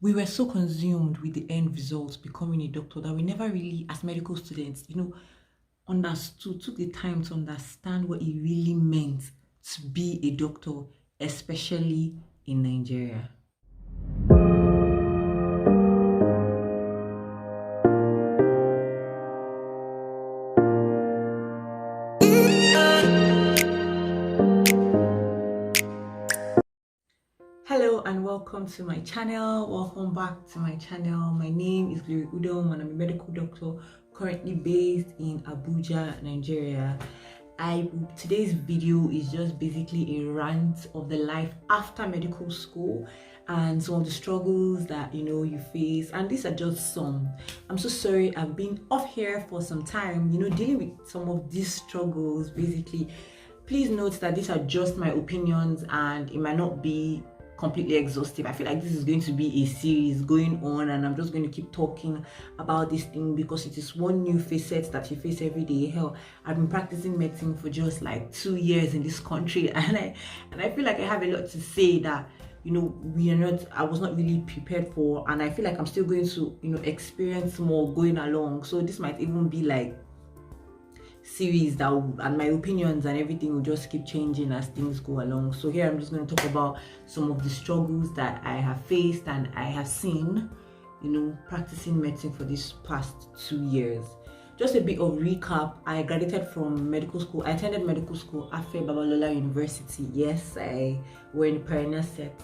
we were so consumed with the end results, becoming a doctor, that we never really, as medical students, understood, took the time to understand what it really meant to be a doctor, especially in Nigeria. Hello and welcome to my channel. Welcome back to my channel. My name is Glory Udom and I'm a medical doctor currently based in Abuja, Nigeria. Today's video is just basically a rant of the life after medical school and some of the struggles that you face, and these are just some. I'm so sorry I've been off here for some time, dealing with some of these struggles. Basically, please note that these are just my opinions and it might not be completely exhaustive. I feel like this is going to be a series going on and I'm just going to keep talking about this thing because it is one new facet that you face every day. Hell, I've been practicing medicine for just like 2 years in this country and I feel like I have a lot to say that I was not really prepared for, and I feel like I'm still going to experience more going along. So this might even be like series and my opinions and everything will just keep changing as things go along. So here I'm just going to talk about some of the struggles that I have faced and I have seen practicing medicine for this past 2 years. Just a bit of recap: I graduated from medical school. I attended medical school at Afe Babalola University. Yes, I were in the pioneer set,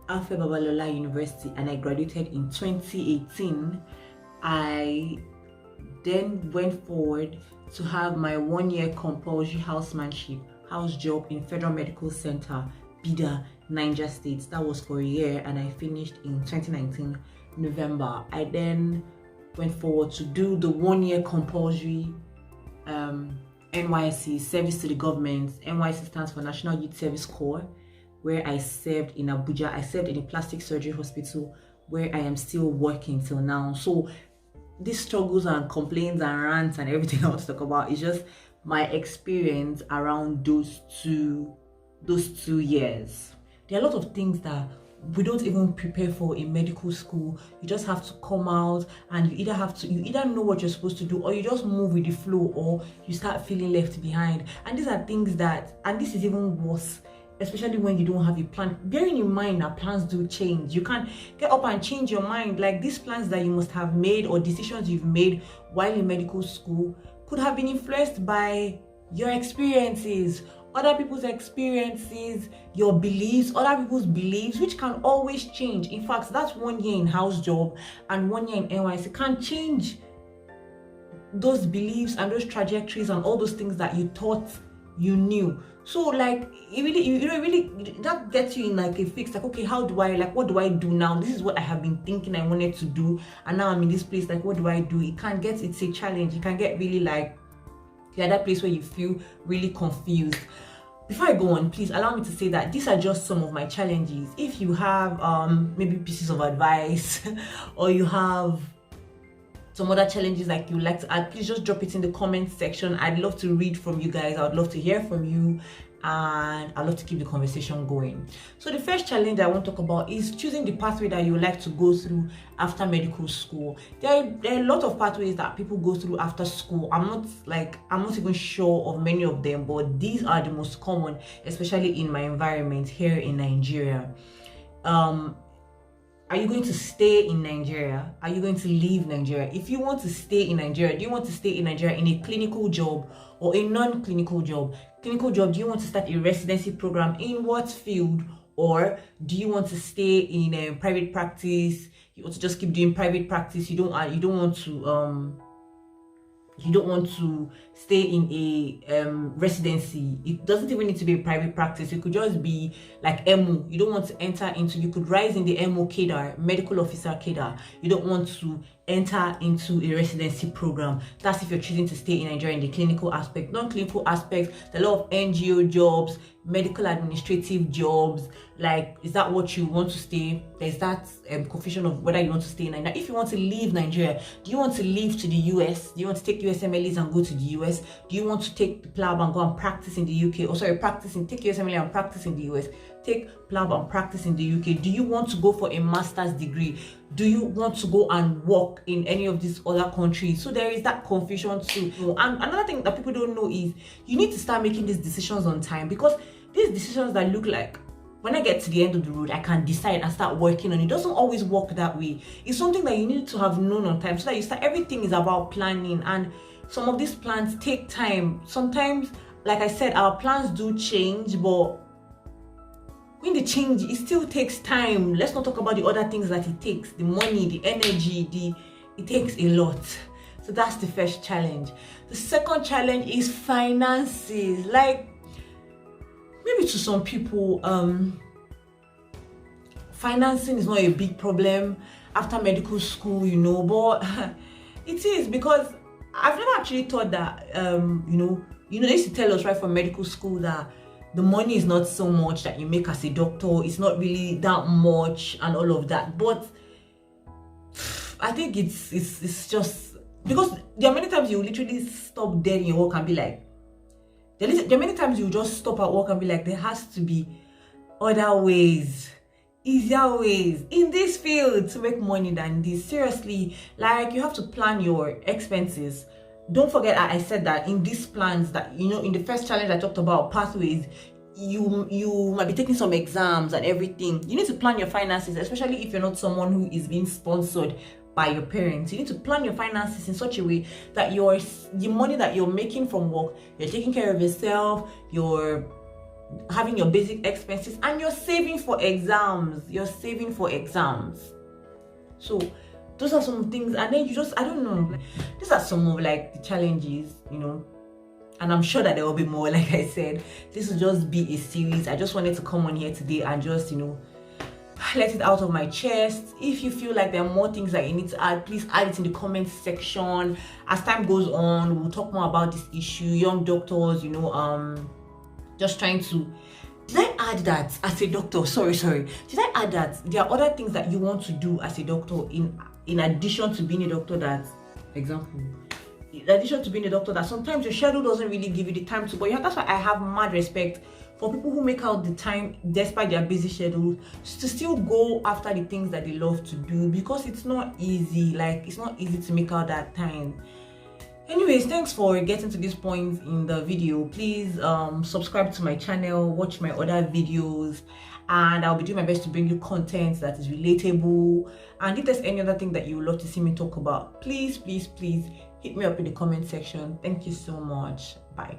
Afe Babalola University, and I graduated in 2018. I then went forward to have my 1-year compulsory house job in Federal Medical Center, Bida, Niger State. That was for a year and I finished in 2019 November. I then went forward to do the 1-year compulsory NYC, service to the government. NYC stands for National Youth Service Corps, where I served in Abuja. I served in a plastic surgery hospital where I am still working till now. So these struggles and complaints and rants and everything I want to talk about is just my experience around those two years. There are a lot of things that we don't even prepare for in medical school. You just have to come out and you either know what you're supposed to do, or you just move with the flow, or you start feeling left behind. And these are things and this is even worse, especially when you don't have a plan. Bearing in mind that plans do change. You can't get up and change your mind. Like, these plans that you must have made or decisions you've made while in medical school could have been influenced by your experiences, other people's experiences, your beliefs, other people's beliefs, which can always change. In fact, that's 1 year in house job and 1 year in NYC can change those beliefs and those trajectories and all those things that you thought you knew. So like, it really that gets you in like a fix. Like, okay, what do I do now? This is what I have been thinking I wanted to do, and now I'm in this place. Like, what do I do? It's a challenge. You can get really like, you're at that place where you feel really confused. Before I go on, please allow me to say that these are just some of my challenges. If you have maybe pieces of advice or you have some other challenges like you like to add, please just drop it in the comment section. I'd love to read from you guys. I would love to hear from you, and I'd love to keep the conversation going. So the first challenge I want to talk about is choosing the pathway that you would like to go through after medical school. There are a lot of pathways that people go through after school. I'm not even sure of many of them, but these are the most common, especially in my environment here in Nigeria. Are you going to stay in Nigeria? Are you going to leave Nigeria? If you want to stay in Nigeria, do you want to stay in Nigeria in a clinical job or a non-clinical job? Clinical job, do you want to start a residency program in what field? Or do you want to stay in a private practice? You want to just keep doing private practice? You don't want to stay in a residency. It doesn't even need to be a private practice. It could just be like MO. You don't want to enter into, you could rise in the MO cadre, medical officer cadre. You don't want to enter into a residency program. That's if you're choosing to stay in Nigeria in the clinical aspect. Non-clinical aspect, there are a lot of NGO jobs, medical administrative jobs. Like, is that what you want to stay? There's that confusion of whether you want to stay in Nigeria. If you want to leave Nigeria, do you want to leave to the US? Do you want to take USMLEs and go to the US? Do you want to take the plab and go and practice in the UK? Or sorry, take USMLE and practice in the US? take plan and practice in the UK? Do you want to go for a master's degree? Do you want to go and work in any of these other countries? So there is that confusion too. And another thing that people don't know is you need to start making these decisions on time, because these decisions that look like when I get to the end of the road, I can decide and start working on it. It doesn't always work that way. It's something that you need to have known on time, so that you start. Everything is about planning, and some of these plans take time. Sometimes, like I said, our plans do change, but when they change, it still takes time. Let's not talk about the other things that it takes, the money, the energy, it takes a lot. So that's the first challenge. The second challenge is finances. Like, maybe to some people, financing is not a big problem after medical school, you know, but it is, because I've never actually thought that, they used to tell us right from medical school that the money is not so much that you make as a doctor. It's not really that much and all of that. But I think it's just because there are many times you literally stop dead in your work and be like, there are many times you just stop at work and be like, there has to be other ways, easier ways in this field to make money than this. Seriously, like, you have to plan your expenses. Don't forget, I said that in these plans that, in the first challenge I talked about pathways, you might be taking some exams and everything. You need to plan your finances, especially if you're not someone who is being sponsored by your parents. You need to plan your finances in such a way that the money that you're making from work, you're taking care of yourself, you're having your basic expenses, and you're saving for exams. So those are some things. And then I don't know, these are some of like the challenges, and I'm sure that there will be more. Like I said, this will just be a series. I just wanted to come on here today and just let it out of my chest. If you feel like there are more things that you need to add, please add it in the comment section. As time goes on, we'll talk more about this issue. Young doctors, just trying to. Did I add that as a doctor? Sorry. Did I add that there are other things that you want to do as a doctor in addition to being a doctor? That example. In addition to being a doctor, that sometimes your schedule doesn't really give you the time to. But that's why I have mad respect for people who make out the time despite their busy schedules to still go after the things that they love to do, because it's not easy. Like, it's not easy to make out that time. Anyways, thanks for getting to this point in the video. Please subscribe to my channel, watch my other videos, and I'll be doing my best to bring you content that is relatable. And if there's any other thing that you would love to see me talk about, please hit me up in the comment section. Thank you so much. Bye.